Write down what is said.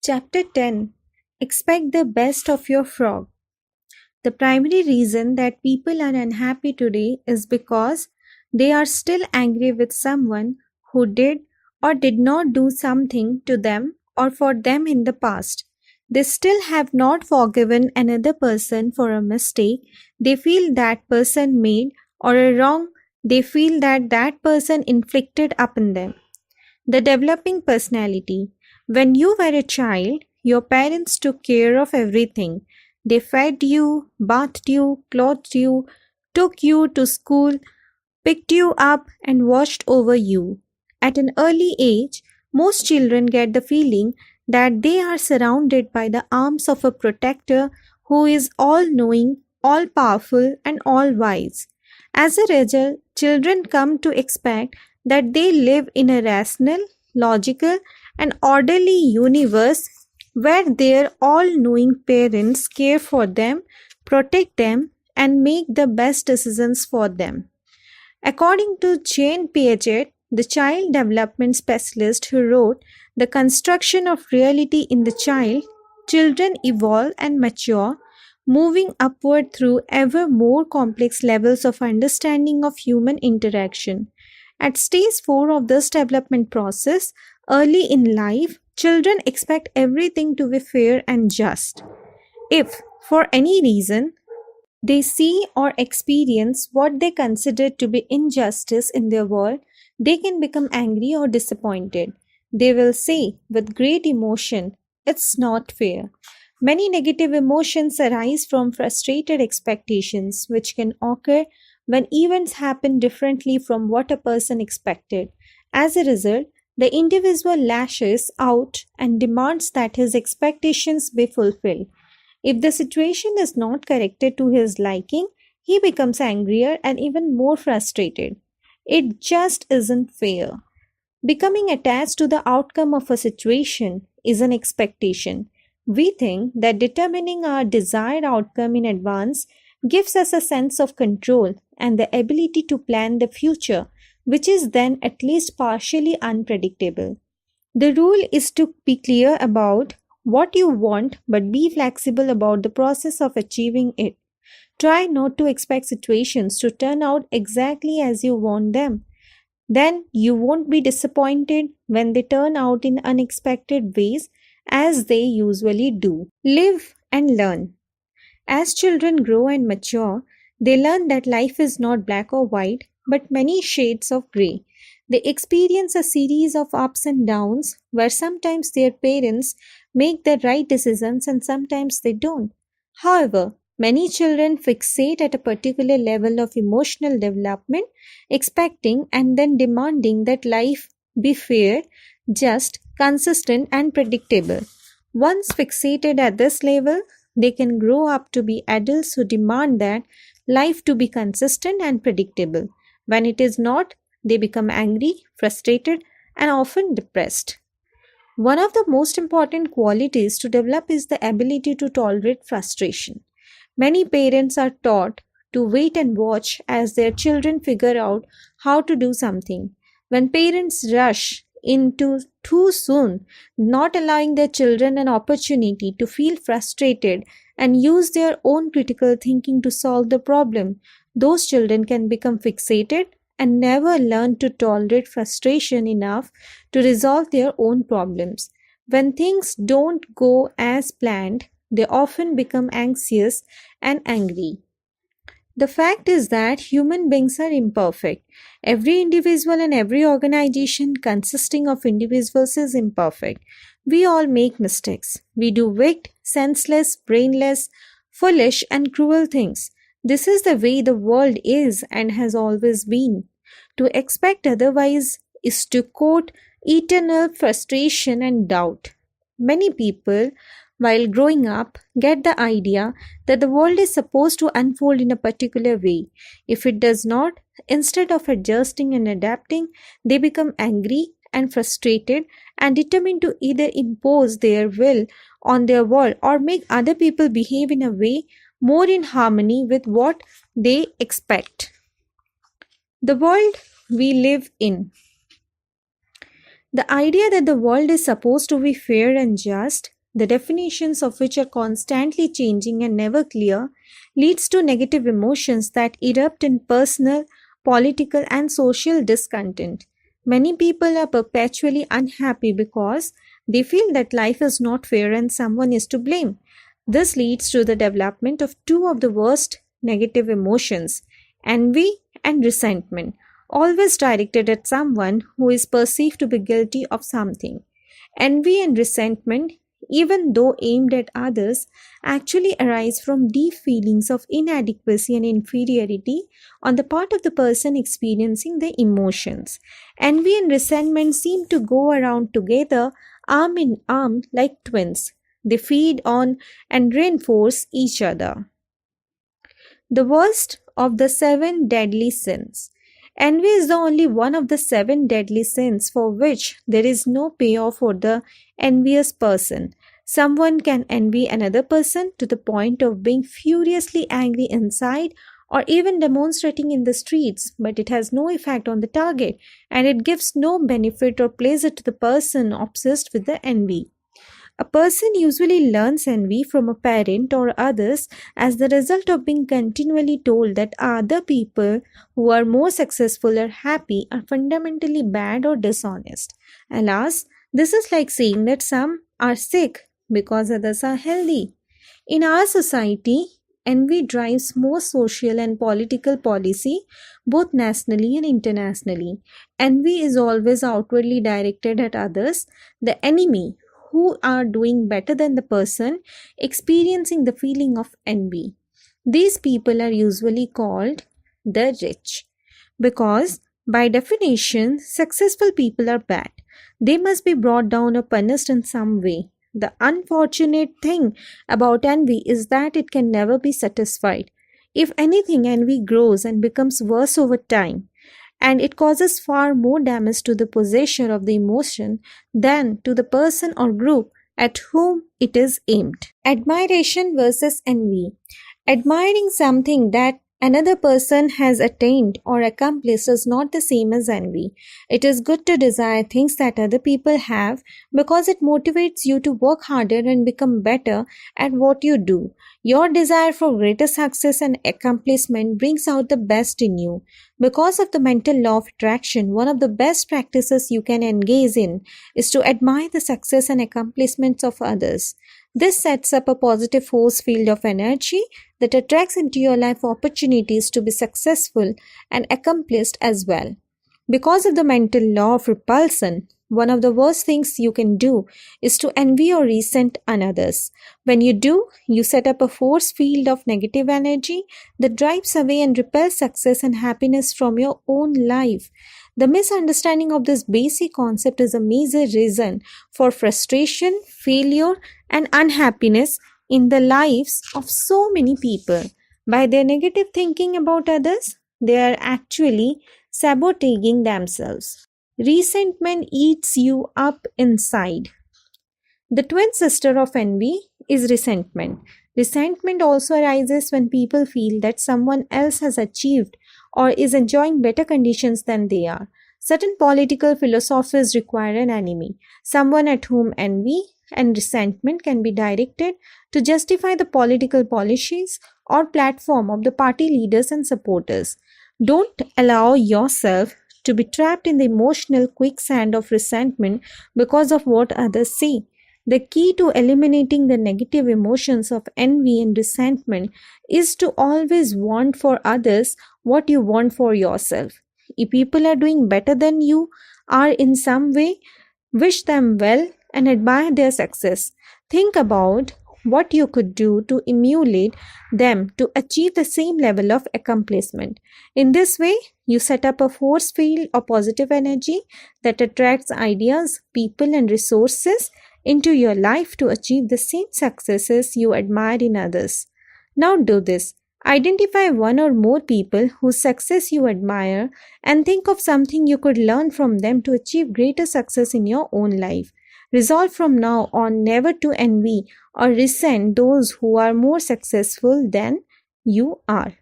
Chapter 10. Expect the best of your frog. The primary reason that people are unhappy today is because they are still angry with someone who did or did not do something to them or for them in the past. They still have not forgiven another person for a mistake they feel that person made or a wrong they feel that that person inflicted upon them. The developing personality. When you were a child, your parents took care of everything. They fed you, bathed you, clothed you, took you to school, picked you up, and watched over you. At an early age, most children get the feeling that they are surrounded by the arms of a protector who is all knowing, all powerful, and all wise. As a result, children come to expect that they live in a rational, logical, and orderly universe where their all knowing parents care for them, protect them, and make the best decisions for them. According to Jane Piaget, the child development specialist who wrote The Construction of Reality in the Child, children evolve and mature, moving upward through ever more complex levels of understanding of human interaction. At stage 4 of this development process, early in life, children expect everything to be fair and just. If, for any reason, they see or experience what they consider to be injustice in their world, they can become angry or disappointed. They will say with great emotion, "It's not fair." Many negative emotions arise from frustrated expectations, which can occur when events happen differently from what a person expected. As a result, the individual lashes out and demands that his expectations be fulfilled. If the situation is not corrected to his liking, he becomes angrier and even more frustrated. It just isn't fair. Becoming attached to the outcome of a situation is an expectation. We think that determining our desired outcome in advance gives us a sense of control and the ability to plan the future, which is then at least partially unpredictable. The rule is to be clear about what you want but be flexible about the process of achieving it. Try not to expect situations to turn out exactly as you want them. Then you won't be disappointed when they turn out in unexpected ways as they usually do. Live and learn. As children grow and mature, they learn that life is not black or white, but many shades of grey. They experience a series of ups and downs where sometimes their parents make the right decisions and sometimes they don't. However, many children fixate at a particular level of emotional development, expecting and then demanding that life be fair, just, consistent, and predictable. Once fixated at this level, they can grow up to be adults who demand that life to be consistent and predictable. When it is not, they become angry, frustrated, and often depressed. One of the most important qualities to develop is the ability to tolerate frustration. Many parents are taught to wait and watch as their children figure out how to do something. When parents rush into too soon, not allowing their children an opportunity to feel frustrated and use their own critical thinking to solve the problem, those children can become fixated and never learn to tolerate frustration enough to resolve their own problems. When things don't go as planned, they often become anxious and angry. The fact is that human beings are imperfect. Every individual and every organization consisting of individuals is imperfect. We all make mistakes. We do wicked, senseless, brainless, foolish, and cruel things. This is the way the world is and has always been. To expect otherwise is to quote eternal frustration and doubt. Many people, while growing up, get the idea that the world is supposed to unfold in a particular way. If it does not, instead of adjusting and adapting, they become angry and frustrated and determined to either impose their will on their world or make other people behave in a way more in harmony with what they expect. The world we live in. The idea that the world is supposed to be fair and just, the definitions of which are constantly changing and never clear, leads to negative emotions that erupt in personal, political, and social discontent. Many people are perpetually unhappy because they feel that life is not fair and someone is to blame. This leads to the development of two of the worst negative emotions, envy and resentment, always directed at someone who is perceived to be guilty of something. Envy and resentment, even though aimed at others, actually arise from deep feelings of inadequacy and inferiority on the part of the person experiencing the emotions. Envy and resentment seem to go around together, arm in arm, like twins. They feed on and reinforce each other. The worst of the seven deadly sins. Envy is the only one of the seven deadly sins for which there is no payoff for the envious person. Someone can envy another person to the point of being furiously angry inside or even demonstrating in the streets, but it has no effect on the target and it gives no benefit or pleasure to the person obsessed with the envy. A person usually learns envy from a parent or others as the result of being continually told that other people who are more successful or happy are fundamentally bad or dishonest. Alas, this is like saying that some are sick because others are healthy. In our society, envy drives most social and political policy, both nationally and internationally. Envy is always outwardly directed at others, the enemy, who are doing better than the person experiencing the feeling of envy. These people are usually called the rich because, by definition, successful people are bad. They must be brought down or punished in some way. The unfortunate thing about envy is that it can never be satisfied. If anything, envy grows and becomes worse over time, and it causes far more damage to the possessor of the emotion than to the person or group at whom it is aimed. Admiration versus envy. Admiring something that another person has attained or accomplished is not the same as envy. It is good to desire things that other people have because it motivates you to work harder and become better at what you do. Your desire for greater success and accomplishment brings out the best in you. Because of the mental law of attraction, one of the best practices you can engage in is to admire the success and accomplishments of others. This sets up a positive force field of energy that attracts into your life opportunities to be successful and accomplished as well. Because of the mental law of repulsion, one of the worst things you can do is to envy or resent others. When you do, you set up a force field of negative energy that drives away and repels success and happiness from your own life. The misunderstanding of this basic concept is a major reason for frustration, failure, and unhappiness in the lives of so many people. By their negative thinking about others, they are actually sabotaging themselves. Resentment eats you up inside. The twin sister of envy is resentment. Resentment also arises when people feel that someone else has achieved or is enjoying better conditions than they are. Certain political philosophies require an enemy, someone at whom envy and resentment can be directed to justify the political policies or platform of the party leaders and supporters. Don't allow yourself to be trapped in the emotional quicksand of resentment because of what others say. The key to eliminating the negative emotions of envy and resentment is to always want for others what you want for yourself. If people are doing better than you are in some way, wish them well and admire their success. Think about what you could do to emulate them to achieve the same level of accomplishment. In this way, you set up a force field of positive energy that attracts ideas, people, and resources into your life to achieve the same successes you admire in others. Now do this. Identify one or more people whose success you admire and think of something you could learn from them to achieve greater success in your own life. Resolve from now on never to envy or resent those who are more successful than you are.